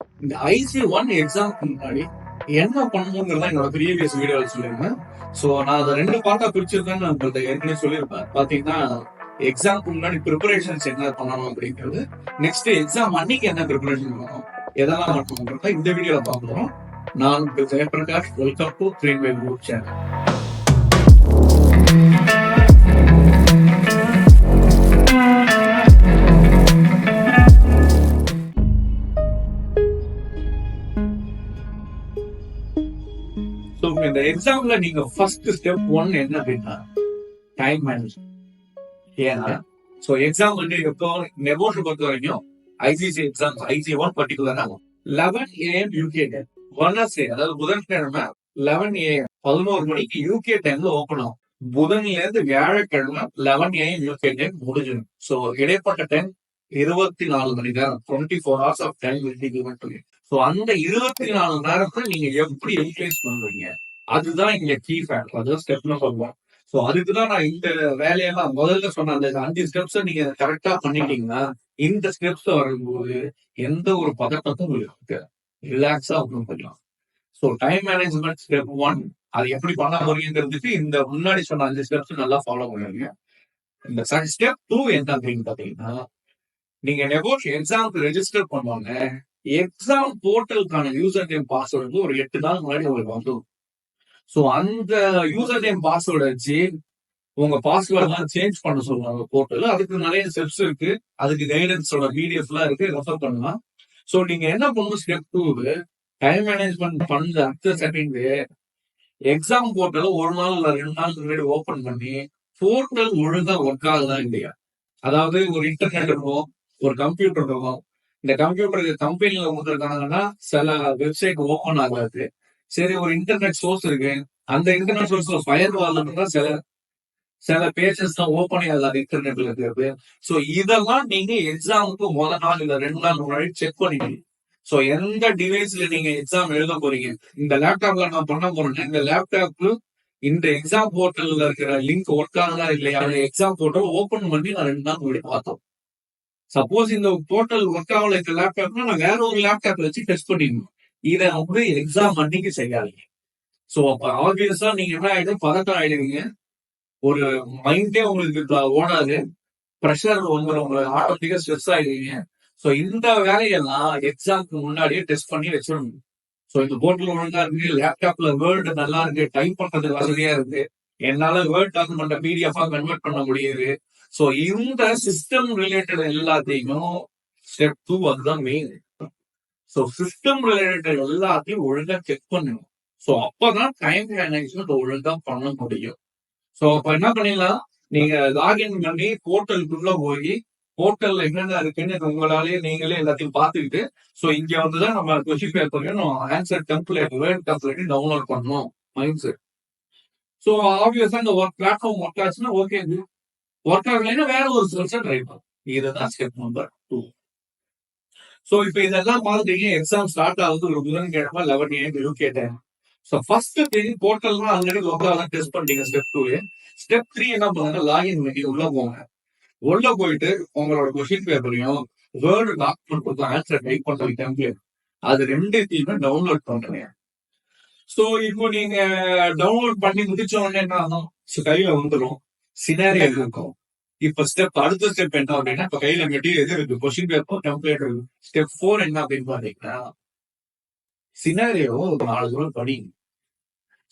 இந்த IC1 எக்ஸாம்க்கு முன்னாடி என்ன பண்ணணுங்கிறத என்னோட ப்ரீவியஸ் வீடியோவில் சொல்லியிருந்தேன். ஸோ நான் அதை 2 பார்ட்டா பிரிச்சிருக்கேன்னு நான் உங்கள்ட்ட ஏற்கனவே சொல்லியிருப்பேன். பார்த்தீங்கன்னா எக்ஸாம்க்கு முன்னாடி ப்ரிப்பரேஷன்ஸ் என்ன பண்ணணும் அப்படிங்கிறது, நெக்ஸ்ட் எக்ஸாம் அன்னைக்கு என்ன ப்ரிப்பரேஷன் பண்ணணும், எதெல்லாம் பண்ணணுங்கிறத இந்த வீடியோல பார்க்குறோம். நான் உங்கள் Jayaprakash. Welcome to train my group channel. இந்த எக்ஸாம்ல நீங்க ஃபர்ஸ்ட் ஸ்டெப் 1 என்ன அப்படின்னா டைம் மேனேஜ்மெண்ட். ஏன்னா சோ எக்ஸாம் வந்து எப்போ நெகோஷியல் பொறுத்த வரைக்கும் ஐசிசி எக்ஸாம் IC1 பர்டிகுலரா 11 AM UK டைம் வெட்னஸ்டே, அதாவது புதன்கிழமை 11 AM 11 மணிக்கு UK டைம்ல ஓபன் ஆகும். புதன்ல இருந்து வியாழக்கிழமை 11 AM UK டைம் முடிஞ்சிடும். சோ இடைப்பட்ட டைம் 24 மணி நேரம், 24 hours of time will be given to you. So அந்த 24 நேரத்தை நீங்க எப்படி யூட்டிலைஸ் பண்றீங்க, அதுதான் இங்க கீ ஃபேக்டர். அதுதான் ஸ்டெப்னு சொல்லுவோம். சோ அதுக்குதான் நான் இந்த வேலையெல்லாம் முதல்ல சொன்ன அந்த 5 ஸ்டெப்ஸ் நீங்க கரெக்டா பண்ணிட்டீங்கன்னா இந்த ஸ்டெப்ஸ் வரும்போது எந்த ஒரு பதட்டமும் உங்களுக்கு ரிலாக்ஸா ஒன்றும் பண்ணலாம். சோ டைம் மேனேஜ்மெண்ட் ஸ்டெப் 1 அது எப்படி பண்ண போறீங்கிறதுக்கு இந்த முன்னாடி சொன்ன 5 ஸ்டெப்ஸ் நல்லா ஃபாலோ பண்ணுவீங்க. இந்த ஸ்டெப் 2 என்ன அப்படின்னு பாத்தீங்கன்னா, நீங்க எக்ஸாமுக்கு ரெஜிஸ்டர் பண்ணுவாங்க. எக்ஸாம் போர்ட்டலுக்கான யூசர் நேம் பாஸ்வேர்டு ஒரு 8 நாள் முன்னாடி உங்களுக்கு வந்துடும். சோ அந்த யூசர் நேம் பாஸ்வேர்டு வச்சு உங்க பாஸ்வேர்ட் சேஞ்ச் பண்ண சொல்லுவாங்க போர்ட்டல். அதுக்கு நிறைய ஸ்டெப்ஸ் இருக்கு, அதுக்கு கைடன்ஸோட PDF எல்லாம் இருக்கு, ரெஃபர் பண்ணலாம். சோ நீங்க என்ன பண்ணணும், ஸ்டெப் 2 டைம் மேனேஜ்மெண்ட் பண்ண அடுத்த செகண்ட் எக்ஸாம் போர்ட்டல் 1 நாள் இல்ல 2 நாள் முன்னாடி ஓபன் பண்ணி போர்ட்டல் ஒழுங்கா ஒர்க் ஆகுதா இல்லையா. அதாவது ஒரு இன்டர்நெட் இருக்கும், ஒரு கம்ப்யூட்டர் இருக்கும். இந்த கம்ப்யூட்டருக்கு கம்பெனில கொடுத்துருக்காங்கன்னா சில வெப்சைட் ஓபன் ஆகாது. சரி, ஒரு இன்டர்நெட் சோர்ஸ் இருக்கு, அந்த இன்டர்நெட் சோர்ஸ்ல ஃபயர் வால் சில பேஜஸ் தான் ஓபன் ஆகாது இன்டர்நெட்ல இருக்கிறது. சோ இதெல்லாம் நீங்க எக்ஸாமுக்கு முதல் நாள் இல்ல 2 நாள் முன்னாடி செக் பண்ணிக்கணும். சோ எந்த டிவைஸ்ல நீங்க எக்ஸாம் எழுத போறீங்க, இந்த லேப்டாப்ல நான் பண்ண போறேன்னா இந்த லேப்டாப்ல இந்த எக்ஸாம் போர்ட்டல்ல இருக்கிற லிங்க் ஒர்க் ஆகுதா இல்லையா, எக்ஸாம் போர்ட்டல் ஓபன் பண்ணி நான் 2 நாள் முன்னாடி பார்த்தோம். சப்போஸ் இந்த போர்ட்டல் ஒர்க் ஆகல இந்த லேப்டாப்னா நான் வேற ஒரு லேப்டாப் வச்சு டெஸ்ட் பண்ணிடணும். இதை வந்து எக்ஸாம் அன்னைக்கு செய்யாதீங்க. சோ அப்ப ஆப்வியஸா நீங்க என்ன ஆயிடும், பதட்டம் ஆயிடுவீங்க. ஒரு மைண்டே உங்களுக்கு ஓடாது, ப்ரெஷர் உங்களை ஆட்டோமேட்டிக்கா ஸ்ட்ரெஸ் ஆயிடுவீங்க. சோ இந்த வேலையெல்லாம் எக்ஸாம்க்கு முன்னாடியே டெஸ்ட் பண்ணி வச்சிடணும். சோ இந்த போர்ட்டல் ஒழுங்கா இருக்கு, லேப்டாப்ல வேர்டு நல்லா இருக்கு, டைப் பண்றதுக்கு வசதியா இருக்கு, என்னால வேர்ட் டாக்குமெண்ட PDF கன்வெர்ட் பண்ண முடியுது. சோ இந்த சிஸ்டம் ரிலேட்டட் எல்லாத்தையும் ஸ்டெப் 2 அதுதான் மெயின். சோ சிஸ்டம் ரிலேட்டட் எல்லாத்தையும் ஒழுங்கா செக் பண்ணணும். சோ அப்பதான் டைம் மேனேஜ்மெண்ட் ஒழுங்கா பண்ண முடியும். சோ அப்ப என்ன பண்ணிடலாம், நீங்க லாகின் பண்ணி போர்ட்டலுக்குள்ள போய் போர்ட்டல்ல என்னென்ன இருக்குன்னு உங்களாலேயே நீங்களே எல்லாத்தையும் பார்த்துக்கிட்டு, சோ இங்க வந்துதான் நம்ம கொஸ்டின் பேப்பரையும் answer template word template download பண்ணணும் மைண்ட் செட். சோ ஆப்வியஸா இந்த ஒர்க் பிளாட்ஃபார்ம் ஒர்க் ஆச்சுன்னா ஓகே, ஒர்க் ஆகலைன்னா வேற ஒரு சோர்ஸை ட்ரை பண்ணும். இதுதான் ஸ்டெப் நம்பர் 2. சோ இப்ப இதெல்லாம் பார்த்துட்டீங்க. எக்ஸாம் ஸ்டார்ட் ஆகுது ஒரு புதன்கிழமை 11 AM UK time. So first thing போர்ட்டல்லாம் ஆல்ரெடி லோக்கலா டெஸ்ட் பண்ணிட்டீங்க ஸ்டெப் 2. ஸ்டெப் 3 என்ன பண்ணுங்க, லாகின் பண்ணி உள்ள போங்க. உள்ள போயிட்டு உங்களோட கொஸ்டின் பேப்பரையும் வேர்டு டாக்குமெண்ட் கொடுத்து ஆன்சர் டைப் பண்ற டெம்ப்ளேட் அது 2த்தையுமே டவுன்லோட் பண்றீங்க. சோ இப்போ நீங்க டவுன்லோட் பண்ணி முடிச்ச உடனே என்ன ஆகும், கையில வந்துடும், சினாரியோ இருக்கும். இப்ப அடுத்த ஸ்டெப் என்ன அப்படின்னா, இப்ப கையில மெட்டீரியல் இருக்கு, கொஸ்டின் பேப்பர் டெம்ப்ளேட் இருக்கு. ஸ்டெப் 4 என்ன அப்படின்னு பாத்தீங்கன்னா, சினாரியோ ஒரு 4 தூரம் படிங்க.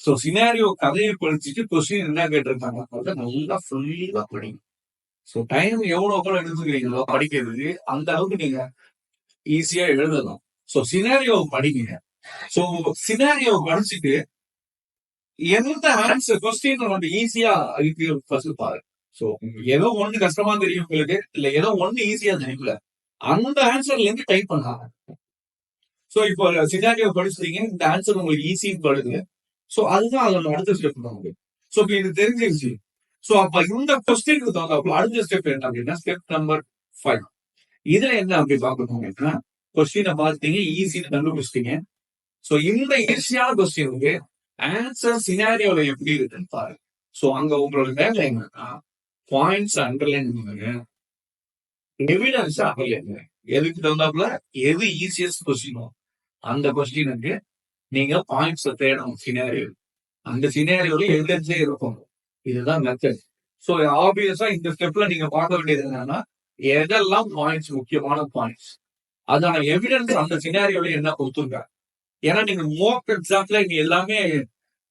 சோ சினாரியோ கதையை படிச்சுட்டு கொஸ்டின் என்ன கேட்டிருக்காங்க நல்லா ஃபுல்லா படிங்க. சோ டைம் எவ்வளவு எடுத்துக்கிறீங்களோ படிக்கிறதுக்கு அந்த அளவுக்கு நீங்க ஈஸியா எழுதலாம். சோ சினாரியோ படிங்க. சோ சினாரியோ படிச்சுட்டு எந்த ஆன்சர் கொஸ்டின் வந்து ஈஸியா இருக்கு ஃபர்ஸ்ட் பாருங்க. சோ ஏதோ ஒண்ணு கஷ்டமா தெரியும் உங்களுக்கு, இல்ல ஏதோ ஒண்ணு ஈஸியா தெரியல, அந்த ஆன்சர்ல இருந்து டைப் பண்ணாங்க. சோ இப்போ சினாரியோ படிச்சுட்டீங்க, இந்த ஆன்சர் உங்களுக்கு ஈஸின்னு படுது. சோ அதுதான் அதோட அடுத்த ஸ்டெப் நமக்கு. சோ இப்போ இது தெரிஞ்சிருச்சு. சோ அப்ப இந்த கொஸ்டினுக்கு தகுந்த அடுத்த ஸ்டெப் என்ன அப்படின்னா ஸ்டெப் நம்பர் 5. இதுல என்ன அப்படி பாக்கணும்னா, கொஸ்டினை பார்த்துட்டீங்க, ஈஸின்னு கண்டுபிடிச்சிட்டீங்க. சோ இந்த ஈஸியான கொஸ்டினுக்கு ஆன்சர் சினாரியோல எப்படி இருக்குன்னு பாருங்க. சோ அங்க உங்களோட வேலை என்னன்னா பாயிண்ட்ஸ் அண்டர்லைன் பண்ணுங்க, எவிடன்ஸ் அண்டர்லைன். எதுக்கு தகுந்தாப்புல எது ஈஸியஸ்ட் கொஸ்டினோ அந்த கொஸ்டினுக்கு நீங்க பாயிண்ட்ஸ் தேடணும். சினாரியோ அந்த சினாரியோல எவிடன்ஸே இருக்கும். இதுதான் மெத்தட். சோ ஆப்வியஸா இந்த ஸ்டெப்ல நீங்க பார்க்க வேண்டியது என்னன்னா, எதெல்லாம் பாயிண்ட்ஸ் முக்கியமான பாயிண்ட்ஸ், அதான எவிடன்ஸ் அந்த சினாரியோல என்ன கொடுத்துருங்க. ஏன்னா நீங்க மோக் எக்ஸாம்ல நீங்க எல்லாமே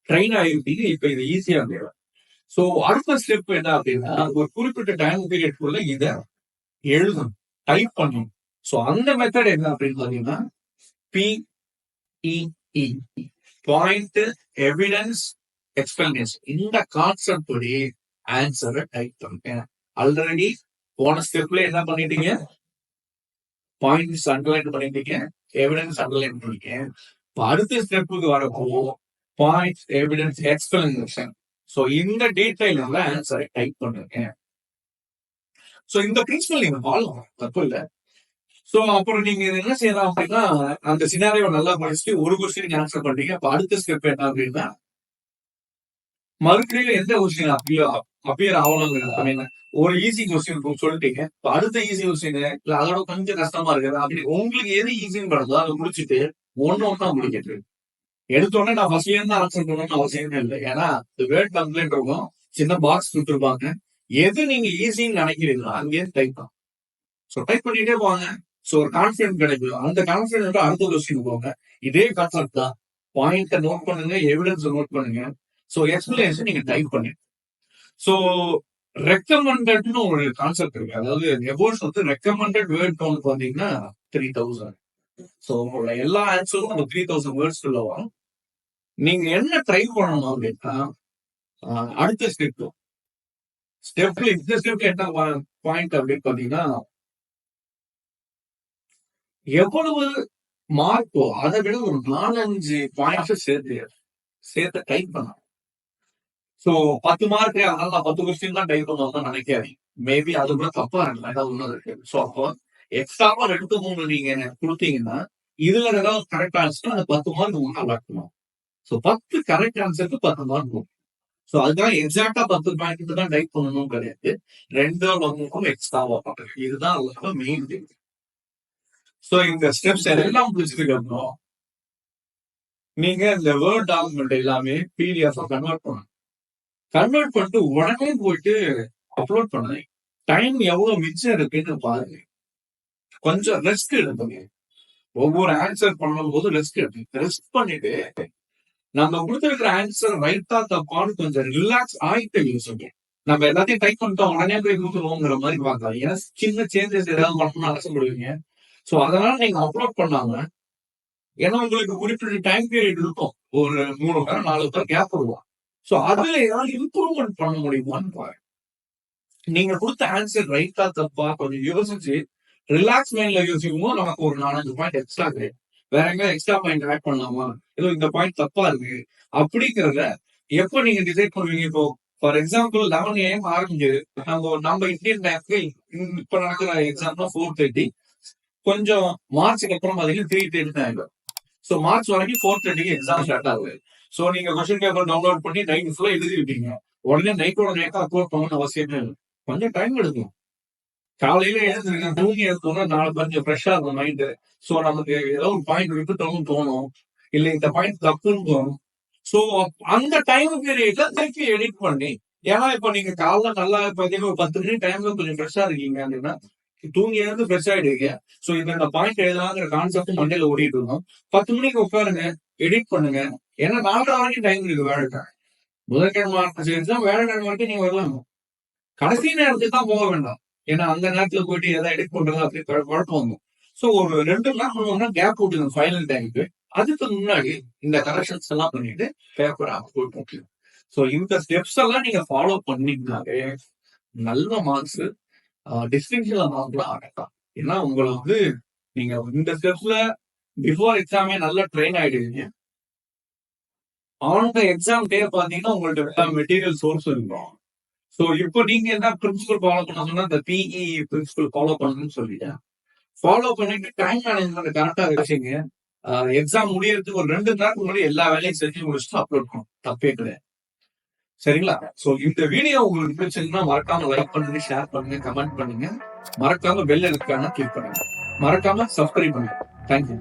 ட்ரெயின் ஆகிருப்பீங்க. இப்ப இது ஈஸியா இருக்கு. சோ அடுத்த ஸ்டெப் என்ன அப்படின்னா, ஒரு குறிப்பிட்ட டைம் பீரியட்குள்ள இதை எழுதணும், டைப் பண்ணணும். சோ அந்த மெத்தட் என்ன அப்படின்னு பாத்தீங்கன்னா, PEE, பாயிண்ட் எவிடன்ஸ் எக்ஸ்பிளனேஷன். இந்த கான்செப்ட் படி ஆன்சரை டைப் பண்ணுங்க. ஆல்ரெடி போன ஸ்டெப்ல என்ன பண்ணிட்டீங்க, பாயிண்ட்ஸ் அண்டர்லைன் பண்ணிட்டீங்க, எவிடன்ஸ் அண்டர்லைன் பண்ணிட்டீங்க. அடுத்த ஸ்டெப்புக்கு வரப்போ பாயிண்ட்ஸ் எவிடன்ஸ் எக்ஸ்பிளனேஷன். சோ இந்த டீடைல் ஆன்சரை டைப் பண்ணுங்க. சோ இந்த பிரின்சிபல் நீங்க ஃபாலோ தப்பு இல்லை. சோ அப்புறம் நீங்க என்ன செய்யலாம் அப்படின்னா, அந்த சினாரியோ நல்லா படிச்சுட்டு ஒரு கொஸ்டின் ஆன்சர் பண்றீங்க. அப்ப அடுத்த ஸ்டெப் என்ன அப்படின்னா, மறுபடியும் எந்த கொஸ்டின் அப்பியர் ஆகணும். ஒரு ஈஸி கொஸ்டின் சொல்லிட்டீங்க. அடுத்த ஈஸி கொஸ்டின் இல்ல அதோட கொஞ்சம் கஷ்டமா இருக்குது அப்படி உங்களுக்கு எது ஈஸின்னு படுதோ அதை முடிச்சுட்டு ஒன்னொன்னா முடிக்கிறது. எடுத்தோடனே நான் ஃபர்ஸ்ட் இயர் தான் ஆன்சர் பண்ணணும்னு அவசியமே இல்லை. ஏன்னா வேர்ட் கம்ப்ளைண்ட் இருக்கும், சின்ன பாக்ஸ் கொடுத்துருப்பாங்க. எது நீங்க ஈஸின்னு நினைக்கிறீங்களோ அங்கேயே டைப் தான். ஸோ டைப் பண்ணிட்டே போவாங்க. ஸோ ஒரு கான்ஃபிடன்ஸ் கிடைக்கும். அந்த கான்ஃபிடன்ஸ் அடுத்த கொஸ்டின் போங்க. இதே கான்செப்ட் தான். பாயிண்ட நோட் பண்ணுங்க, எவிடன்ஸ் நோட் பண்ணுங்க. ஸோ எக்ஸ்பிளனேஷன் நீங்க டைப் பண்ணுங்க. ஸோ ரெக்கமெண்டட்னு ஒரு கான்செப்ட் இருக்கு. அதாவது எபோஸ் வந்து ரெக்கமெண்டட் வேர்ட் கவுண்ட் பாத்தீங்கன்னா 3000. ஸோ உங்களோட எல்லா ஆன்சரும் அந்த 3000 வேர்ட்ஸ்குள்ள வரும். நீங்க என்ன ட்ரை பண்ணணும் அப்படின்னா, அடுத்த ஸ்டெப்ல இந்த ஸ்டெப்ல என்ன பாயிண்ட் அப்படின்னு பாத்தீங்கன்னா, எவ்வளவு மார்க்கோ அதை விட ஒரு 4-5 பாயிண்ட்ஸ் சேர்த்து டைப் பண்ணலாம். சோ 10 மார்க் அதனால 10 கொஸ்டின் தான் டைப் பண்ணணும் நினைக்காது. மேபி அது கூட தப்பா இருக்கலாம், ஏதாவது ஒண்ணு இருக்கு. சோ அப்போ எக்ஸ்ட்ராவா 2-3 நீங்க கொடுத்தீங்கன்னா இதுல ஏதாவது கரெக்ட் ஆன்சர் அந்த 10 மார்க் உங்களுக்கு அலாட். சோ 10 கரெக்ட் ஆன்சருக்கு 10 மார்க் இருக்கும். சோ அதுதான் எக்ஸாக்டா 10 பாயிண்ட் தான் டைப் பண்ணணும் கிடையாது. 2 எக்ஸ்ட்ராவா பண்றது. இதுதான் மெயின் திங். சோ இந்த ஸ்டெப்ஸ் எல்லாம் முடிச்சதுக்கு அப்புறம் நீங்க இந்த வேர்ட் டாக்குமெண்ட் எல்லாமே PDF கன்வெர்ட் பண்ணணும். கன்வெர்ட் பண்ணிட்டு உடனே போயிட்டு அப்லோட் பண்ணுங்க. டைம் எவ்வளவு மிச்சம் இருக்குன்னு பாருங்க. கொஞ்சம் ரெஸ்ட் எடுத்துங்க. ஒவ்வொரு ஆன்சர் பண்ணும் போது ரெஸ்ட் எடுத்துங்க. ரெஸ்ட் பண்ணிட்டு நம்ம கொடுத்துருக்கிற ஆன்சர் ரைட்டா தப்பான்னு கொஞ்சம் ரிலாக்ஸ் ஆயிட்டு யோசிங்க. நம்ம எல்லாத்தையும் டைப் பண்ணிட்டோம் உடனே போய் கொடுத்துருவோங்கிற மாதிரி பார்க்கலாம். ஏன்னா சின்ன சேஞ்சஸ் ஏதாவது பண்ணணும்னு ஆசைப்படுவீங்க. சோ அதனால நீங்க அப்லோட் பண்ணாம, ஏன்னா உங்களுக்கு குறிப்பிட்ட டைம் பீரியட் இருக்கும். ஒரு 3 வாரம் 4 வாரம் கேப் வருவோம். சோ அதுல ஏதாவது இம்ப்ரூவ்மெண்ட் பண்ண முடியுமான்னு பாருங்க. நீங்க கொடுத்த ஆன்சர் ரைட்டா தப்பா கொஞ்சம் யோசிச்சு ரிலாக்ஸ் மைண்ட்ல யோசிக்கும் போது நமக்கு ஒரு 4-5 பாயிண்ட் எக்ஸ்ட்ரா கிடையாது. வேற எங்க எக்ஸ்ட்ரா பாயிண்ட் ஆட் பண்ணலாமா, ஏதோ இந்த பாயிண்ட் தப்பா இருக்கு அப்படிங்கிறத எப்ப நீங்க டிசைட் பண்ணுவீங்க? இப்போ ஃபார் எக்ஸாம்பிள் 11 AM ஆரம்பிக்குது. நம்ம இந்தியன் டைம்க்கு இப்ப நடக்கிற எக்ஸாம்னா 4:30. கொஞ்சம் மார்ச்சுக்கு அப்புறம் பாத்தீங்கன்னா 3:30 ஆயிடும். சோ மார்ச் வரைக்கும் 4:30 எக்ஸாம் ஸ்டார்ட் ஆகுது. சோ நீங்க கொஸ்டின் பேப்பர் டவுன்லோட் பண்ணி நைட் ஃபுல்லா எழுதிருப்பீங்க. உடனே நைட்டோட நைட்டா அப்லோட் பண்ணணும்னு அவசியமே இல்லை. கொஞ்சம் டைம் எடுக்கும். காலையில எழுந்துருங்க, தூங்கி எடுத்தோம்னா நாளை கொஞ்சம் ஃப்ரெஷ்ஷா இருக்கும் மைண்டு. சோ நமக்கு ஏதோ ஒரு பாயிண்ட் விட்டுட்டோம்னு தோணும், இல்ல இந்த பாயிண்ட் தப்புன்னு தோணும். சோ அந்த டைம் பீரியட்ல திருப்பி எடிட் பண்ணி, ஏன்னா இப்ப நீங்க காலைல நல்லா பாத்தீங்கன்னா ஒரு 10 மணி டைம்ல கொஞ்சம் ஃப்ரெஷ்ஷா இருக்கீங்க அப்படின்னா தூங்கி எழுந்து ஃப்ரெஷ் ஆயிடுவீங்க. சோ இந்த பாயிண்ட் எழுதாங்கிற கான்செப்ட் மண்டையில ஓடிட்டு இருக்கும். 10 மணிக்கு உட்காருங்க, எடிட் பண்ணுங்க. ஏன்னா 4:30 வரைக்கும் டைம் இருக்கு. வேலைக்காக புதன்கிழமை வேலைக்கிழமை வரைக்கும் நீங்க வரலாம். கடைசி நேரத்துக்கு தான் போக வேண்டாம். ஏன்னா அந்த நேரத்துல போயிட்டு எதாவது எடிட் பண்றது அப்படி குழப்பம் வரும். சோ ஒரு 2 நாள் 3 நாள் கேப் விட்டுங்க ஃபைனல் டைமுக்கு. அதுக்கு முன்னாடி இந்த கரெக்ஷன்ஸ் எல்லாம் பண்ணிட்டு பேப்பர் அப்லோட் பண்ணிக்கலாம். சோ இந்த ஸ்டெப்ஸ் எல்லாம் நீங்க ஃபாலோ பண்ணீங்கன்னாலே நல்ல மார்க்ஸ், டிஸ்டிங்ஷன்ல மார்க்லாம் ஆகலாம். ஏன்னா உங்களை வந்து நீங்க இந்த ஸ்டெப்ஸ்ல பிஃபோர் எக்ஸாமே நல்லா ட்ரெயின் ஆயிடுவீங்க. ஆன் த எக்ஸாம் டே பாத்தீங்கன்னா உங்கள்ட்ட மெட்டீரியல் சோர்ஸ் இருக்கும். சோ இப்போ நீங்க என்ன பிரின்சிபல் ஃபாலோ பண்ண சொன்னா இந்த PE பிரின்சிபல் ஃபாலோ பண்ணணும்னு சொல்லிட்டேன். ஃபாலோ பண்ணிட்டு டைம் மேனேஜ்மெண்ட் கரெக்டா வச்சுங்க. எக்ஸாம் முடியறதுக்கு ஒரு 2 நாளுக்கு முன்னாடி எல்லா வேலையும் செஞ்சு முடிச்சுட்டு அப்லோட் பண்ணும். தப்பே கிடையாது. சரிங்களா? சோ இந்த வீடியோ உங்களுக்கு பிடிச்சிருந்தா மறக்காம லைக் பண்ணுங்க, ஷேர் பண்ணுங்க, கமெண்ட் பண்ணுங்க. மறக்காம பெல் ஐகானை கிளிக் பண்ணுங்க. மறக்காம சப்ஸ்கிரைப் பண்ணுங்க. தேங்க்யூ.